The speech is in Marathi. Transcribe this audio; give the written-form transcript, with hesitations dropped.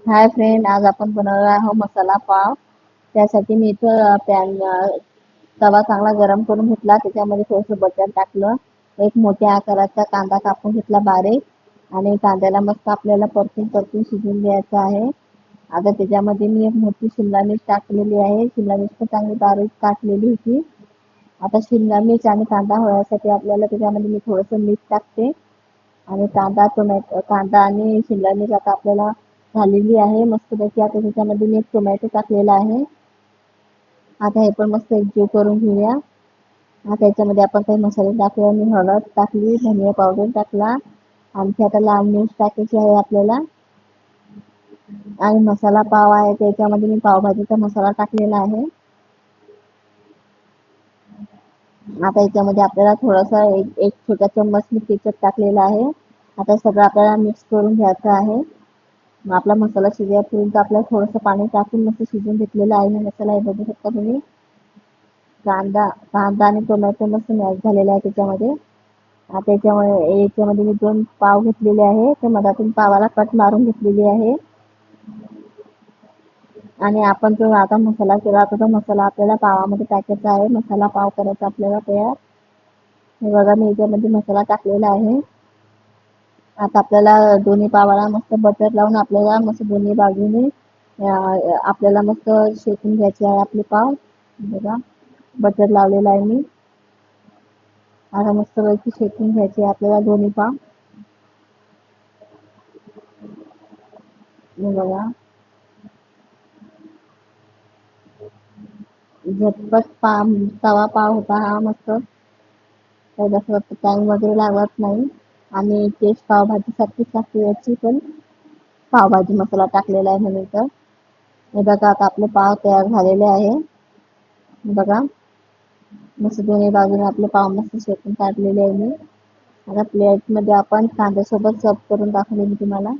हाय फ्रेंड, आज आपण बनवणार आहोत मसाला पाव. त्यासाठी मी इथं तवा चांगला गरम करून घेतला. त्याच्यामध्ये थोडंसं बटर टाकलं. एक मोठ्या आकाराचा कांदा कापून घेतला बारीक आणि कांद्याला मस्त आपल्याला परतून परतून शिजवून घ्यायचं आहे. आता त्याच्यामध्ये मी एक मोठी शिमला मिर्च टाकलेली आहे. शिमला मिर्च पण चांगली बारीक काटलेली होती. आता शिमला मिर्च आणि कांदा होण्यासाठी आपल्याला त्याच्यामध्ये मी थोडंसं मीठ टाकते आणि कांदा आणि शिमला मिर्च आता आपल्याला झालेली आहे मस्तपैकी. आता त्याच्यामध्ये मी एक टोमॅटो टाकलेला आहे. आता हे पण मस्त एकजीव करून घेऊया. आता याच्यामध्ये आपण काही मसाले टाकले. मी हळद टाकली, धनिया पावडर टाकला, आणखी आता लाल मिर्च टाकायची आहे आपल्याला आणि मसाला पाव आहे त्याच्यामध्ये मी पावभाजीचा मसाला टाकलेला आहे. आता याच्यामध्ये आपल्याला थोडासा एक छोटा चम्मच मी केचप टाकलेला आहे. आता सगळं आपल्याला मिक्स करून घ्यायचं आहे. मग आपला मसाला शिजेपर्यंत आपल्याला थोडंसं पाणी टाकून मस्त शिजवून घेतलेला आहे मी मसाला. हे बघू शकता तुम्ही. कांदा कांदा आणि टोमॅटो मस्त मॅश झालेला आहे त्याच्यामध्ये. आता याच्यामध्ये मी 2 पाव घेतलेले आहे. ते मधातून पावाला कट मारून घेतलेली आहे आणि आपण जो आता मसाला केला होता तो मसाला आपल्याला पावामध्ये टाकायचा आहे. मसाला पाव करायचा आपल्याला तयार. हे बघा मी याच्यामध्ये मसाला टाकलेला आहे. आता आपल्याला दोन्ही पावाला मस्त बटर लावून आपल्याला मस्त दोन्ही बाजूने आपल्याला मस्त शेकून घ्यायचे आहे आपले पाव. बघा बटर लावलेला आहे मी. आता मस्तपैकी शेकून घ्यायचे आहे आपल्याला दोन्ही पाव. हे बघा झटपट तवा पाव होता हा मस्त. काही जास्त टाइम वगैरे लागत नाही आणि टेस्ट पावभाजीसारखीच लागते याची पण. पावभाजी मसाला टाकलेला आहे म्हणून तर. हे बघा आता आपले पाव तयार झालेले आहे. बघा मस्त दोन्ही बाजूने आपले पाव मस्त शेकून काढलेले आहे मी. आता प्लेटमध्ये आपण कांद्यासोबत सर्व करून दाखवले मी तुम्हाला.